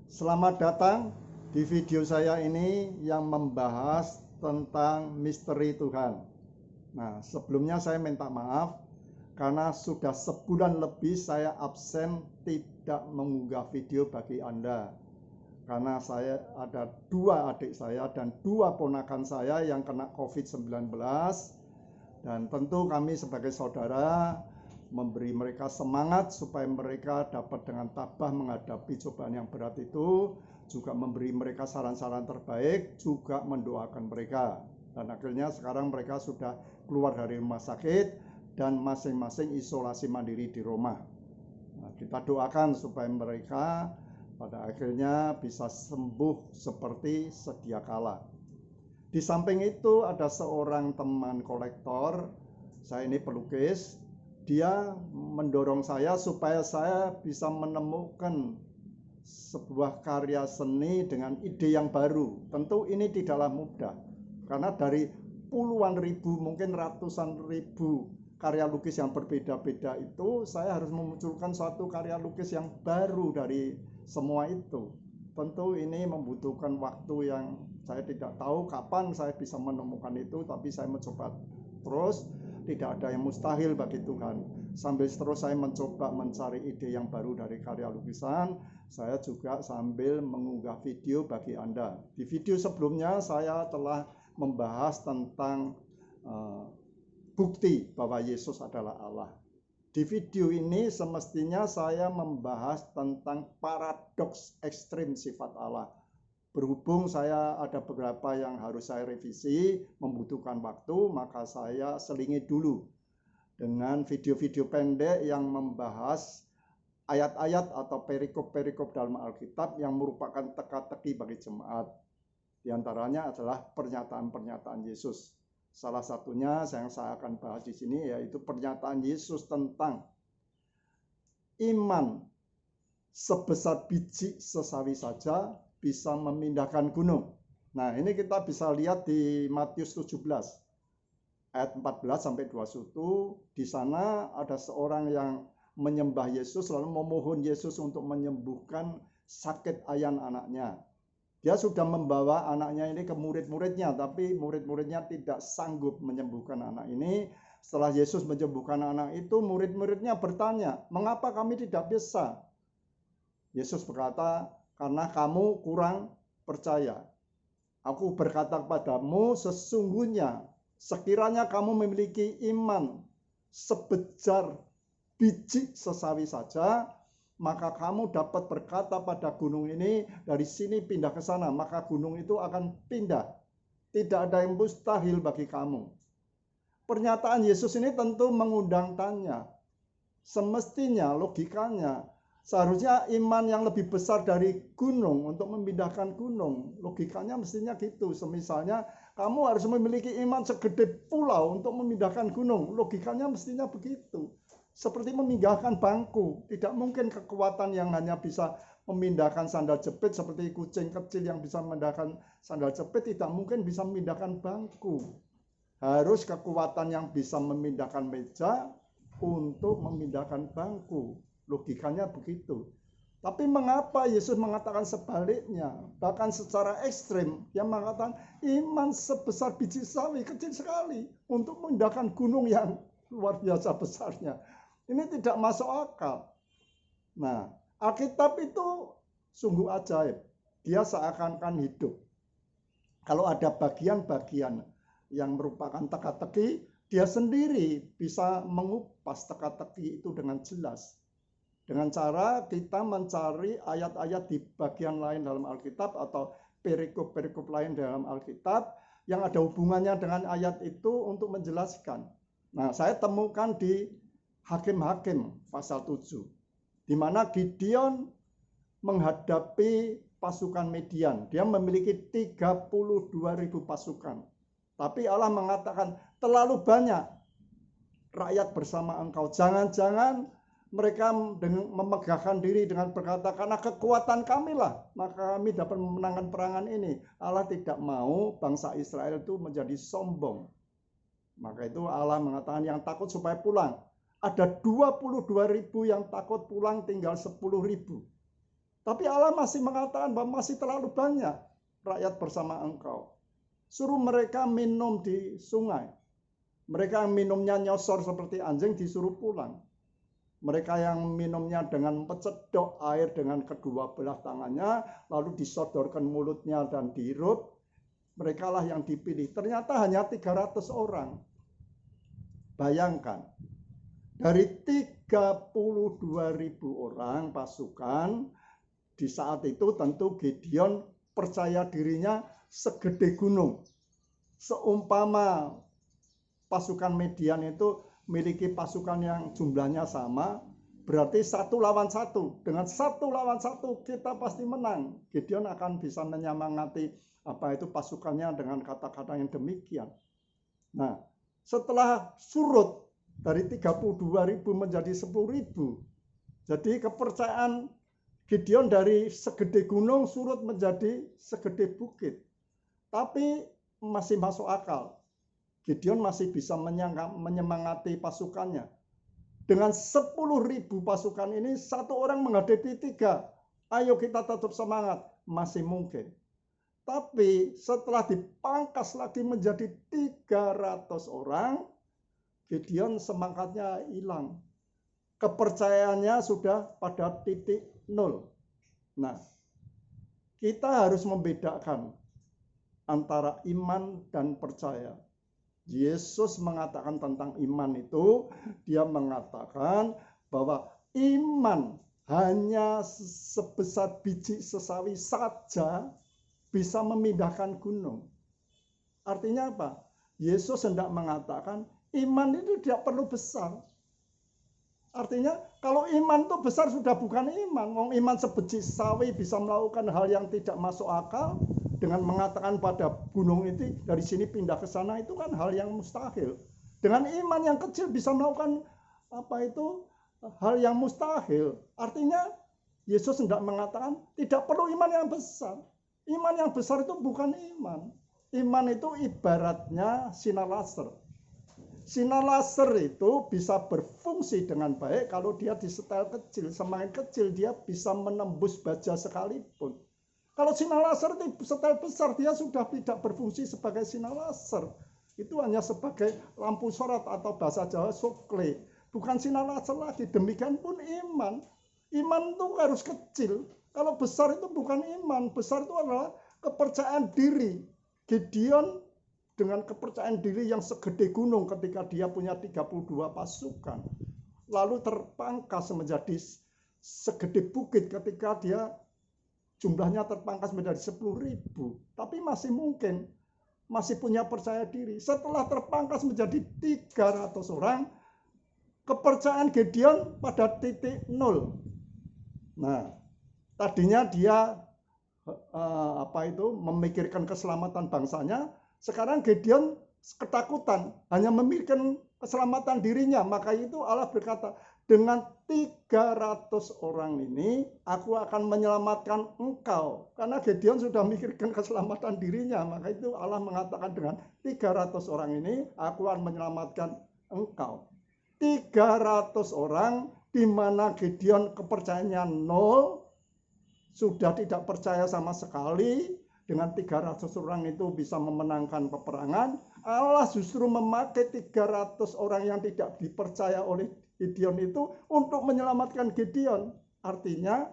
Selamat datang di video saya ini yang membahas tentang misteri Tuhan. Nah, sebelumnya saya minta maaf karena sudah sebulan lebih saya absen tidak mengunggah video bagi Anda. Karena saya ada dua adik saya dan dua ponakan saya yang kena COVID-19. Dan tentu kami sebagai saudara memberi mereka semangat supaya mereka dapat dengan tabah menghadapi cobaan yang berat itu, juga memberi mereka saran-saran terbaik, juga mendoakan mereka. Dan akhirnya sekarang mereka sudah keluar dari rumah sakit dan masing-masing isolasi mandiri di rumah. Nah, kita doakan supaya mereka pada akhirnya bisa sembuh seperti sedia kala. Di samping itu ada seorang teman kolektor, saya ini pelukis. Dia mendorong saya supaya saya bisa menemukan sebuah karya seni dengan ide yang baru. Tentu ini tidaklah mudah, karena dari puluhan ribu, mungkin ratusan ribu karya lukis yang berbeda-beda itu, saya harus memunculkan suatu karya lukis yang baru dari semua itu. Tentu ini membutuhkan waktu yang saya tidak tahu kapan saya bisa menemukan itu, tapi saya mencoba terus. Tidak ada yang mustahil bagi Tuhan. Sambil terus saya mencoba mencari ide yang baru dari karya lukisan, saya juga sambil mengunggah video bagi Anda. Di video sebelumnya saya telah membahas tentang bukti bahwa Yesus adalah Allah. Di video ini semestinya saya membahas tentang paradoks ekstrim sifat Allah. Berhubung saya ada beberapa yang harus saya revisi, membutuhkan waktu, maka saya selingi dulu dengan video-video pendek yang membahas ayat-ayat atau perikop-perikop dalam Alkitab yang merupakan teka-teki bagi jemaat. Di antaranya adalah pernyataan-pernyataan Yesus. Salah satunya yang saya akan bahas di sini yaitu pernyataan Yesus tentang iman sebesar biji sesawi saja bisa memindahkan gunung. Nah, ini kita bisa lihat di Matius 17 ayat 14 sampai 21. Di sana ada seorang yang menyembah Yesus lalu memohon Yesus untuk menyembuhkan sakit ayan anaknya. Dia sudah membawa anaknya ini ke murid-muridnya, tapi murid-muridnya tidak sanggup menyembuhkan anak ini. Setelah Yesus menyembuhkan anak itu, murid-muridnya bertanya, "Mengapa kami tidak bisa?" Yesus berkata, "Karena kamu kurang percaya. Aku berkata kepadamu, sesungguhnya sekiranya kamu memiliki iman sebesar biji sesawi saja, maka kamu dapat berkata pada gunung ini, dari sini pindah ke sana, maka gunung itu akan pindah. Tidak ada yang mustahil bagi kamu." Pernyataan Yesus ini tentu mengundang tanya. Semestinya, logikanya, seharusnya iman yang lebih besar dari gunung untuk memindahkan gunung. Logikanya mestinya gitu. Semisalnya kamu harus memiliki iman segede pulau untuk memindahkan gunung. Logikanya mestinya begitu. Seperti memindahkan bangku. Tidak mungkin kekuatan yang hanya bisa memindahkan sandal jepit seperti kucing kecil yang bisa memindahkan sandal jepit, tidak mungkin bisa memindahkan bangku. Harus kekuatan yang bisa memindahkan meja untuk memindahkan bangku. Logikanya begitu. Tapi mengapa Yesus mengatakan sebaliknya? Bahkan secara ekstrim, dia mengatakan iman sebesar biji sawi, kecil sekali, untuk memindahkan gunung yang luar biasa besarnya. Ini tidak masuk akal. Nah, Alkitab itu sungguh ajaib. Dia seakan-akan hidup. Kalau ada bagian-bagian yang merupakan teka-teki, dia sendiri bisa mengupas teka-teki itu dengan jelas. Dengan cara kita mencari ayat-ayat di bagian lain dalam Alkitab atau perikop-perikop lain dalam Alkitab yang ada hubungannya dengan ayat itu untuk menjelaskan. Nah, saya temukan di Hakim-Hakim pasal 7, di mana Gideon menghadapi pasukan Midian. Dia memiliki 32.000 pasukan. Tapi Allah mengatakan, terlalu banyak rakyat bersama engkau. Jangan-jangan mereka memegahkan diri dengan berkata, karena kekuatan kami lah, maka kami dapat memenangkan perangan ini. Allah tidak mau bangsa Israel itu menjadi sombong. Maka itu Allah mengatakan yang takut supaya pulang. Ada 22.000 yang takut pulang, tinggal 10.000. Tapi Allah masih mengatakan bahwa masih terlalu banyak rakyat bersama engkau. Suruh mereka minum di sungai. Mereka yang minumnya nyosor seperti anjing disuruh pulang. Mereka yang minumnya dengan mencedok air dengan kedua belah tangannya, lalu disodorkan mulutnya dan dihirup, mereka lah yang dipilih. Ternyata hanya 300 orang. Bayangkan, dari 32.000 orang pasukan, di saat itu tentu Gideon percaya dirinya segede gunung. Seumpama pasukan Midian itu memiliki pasukan yang jumlahnya sama, berarti 1 lawan 1. Dengan 1 lawan 1 kita pasti menang. Gideon akan bisa menyemangati pasukannya dengan kata-kata yang demikian. Nah, setelah surut dari 32.000 menjadi 10.000, jadi kepercayaan Gideon dari segede gunung surut menjadi segede bukit. Tapi masih masuk akal. Gideon masih bisa menyemangati pasukannya. Dengan 10.000 pasukan ini, 1 orang menghadapi 3. Ayo kita tetap semangat. Masih mungkin. Tapi setelah dipangkas lagi menjadi 300 orang, Gideon semangatnya hilang. Kepercayaannya sudah pada titik 0. Nah, kita harus membedakan antara iman dan percaya. Yesus mengatakan tentang iman itu, dia mengatakan bahwa iman hanya sebesar biji sesawi saja bisa memindahkan gunung. Artinya apa? Yesus hendak mengatakan iman itu tidak perlu besar. Artinya kalau iman itu besar sudah bukan iman. Iman sebiji sawi bisa melakukan hal yang tidak masuk akal dengan mengatakan pada gunung itu dari sini pindah ke sana, itu kan hal yang mustahil. Dengan iman yang kecil bisa melakukan hal yang mustahil. Artinya Yesus hendak mengatakan tidak perlu iman yang besar. Iman yang besar itu bukan iman. Iman itu ibaratnya sinar laser. Sinar laser itu bisa berfungsi dengan baik kalau dia disetel kecil. Semakin kecil dia bisa menembus baja sekalipun. Kalau sinar laser disetel besar, dia sudah tidak berfungsi sebagai sinar laser. Itu hanya sebagai lampu sorot atau bahasa Jawa sokle. Bukan sinar laser lagi. Demikian pun iman. Iman itu harus kecil. Kalau besar itu bukan iman. Besar itu adalah kepercayaan diri. Gideon dengan kepercayaan diri yang segede gunung ketika dia punya 32 pasukan. Lalu terpangkas menjadi segede bukit ketika dia jumlahnya terpangkas menjadi 10.000. Tapi masih mungkin, masih punya percaya diri. Setelah terpangkas menjadi 300 orang, kepercayaan Gideon pada titik 0. Nah, tadinya dia memikirkan keselamatan bangsanya. Sekarang Gideon ketakutan, hanya memikirkan keselamatan dirinya. Maka itu Allah berkata, dengan 300 orang ini aku akan menyelamatkan engkau. Karena Gideon sudah memikirkan keselamatan dirinya. Maka itu Allah mengatakan dengan 300 orang ini aku akan menyelamatkan engkau. 300 orang di mana Gideon kepercayaannya 0, sudah tidak percaya sama sekali. Dengan 300 orang itu bisa memenangkan peperangan. Allah justru memakai 300 orang yang tidak dipercaya oleh Gideon itu untuk menyelamatkan Gideon. Artinya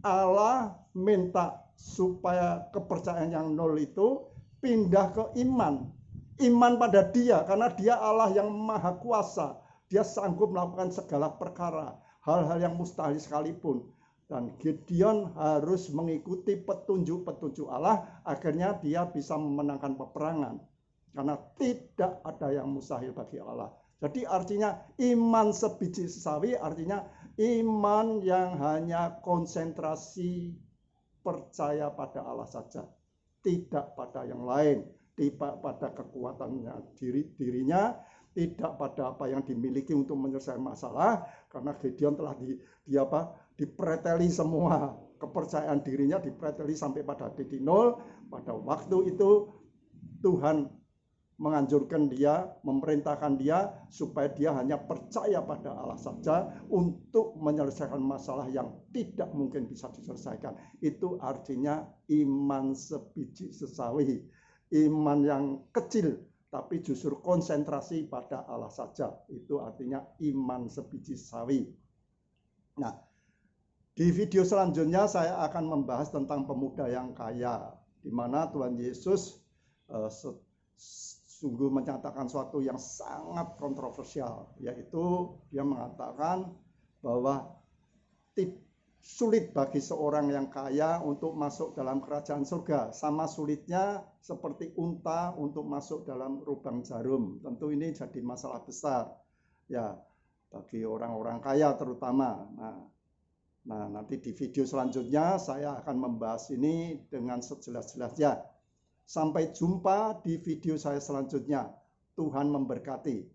Allah minta supaya kepercayaan yang 0 itu pindah ke iman. Iman pada dia, karena dia Allah yang maha kuasa. Dia sanggup melakukan segala perkara, hal-hal yang mustahil sekalipun. Dan Gideon harus mengikuti petunjuk-petunjuk Allah, akhirnya dia bisa memenangkan peperangan. Karena tidak ada yang mustahil bagi Allah. Jadi artinya iman sebiji sesawi, artinya iman yang hanya konsentrasi percaya pada Allah saja. Tidak pada yang lain, tidak pada kekuatannya dirinya, tidak pada apa yang dimiliki untuk menyelesaikan masalah. Karena Gideon telah dipreteli semua kepercayaan dirinya, dipreteli sampai pada titik 0. Pada waktu itu Tuhan menganjurkan dia, memerintahkan dia supaya dia hanya percaya pada Allah saja untuk menyelesaikan masalah yang tidak mungkin bisa diselesaikan. Itu artinya iman sebiji sesawi, iman yang kecil tapi justru konsentrasi pada Allah saja. Itu artinya iman sebiji sawi. Nah, di video selanjutnya saya akan membahas tentang pemuda yang kaya, di mana Tuhan Yesus sungguh menyatakan suatu yang sangat kontroversial, yaitu dia mengatakan bahwa sulit bagi seorang yang kaya untuk masuk dalam kerajaan surga, sama sulitnya seperti unta untuk masuk dalam lubang jarum. Tentu ini jadi masalah besar ya bagi orang-orang kaya terutama. Nah, nanti di video selanjutnya saya akan membahas ini dengan sejelas-jelasnya. Sampai jumpa di video saya selanjutnya. Tuhan memberkati.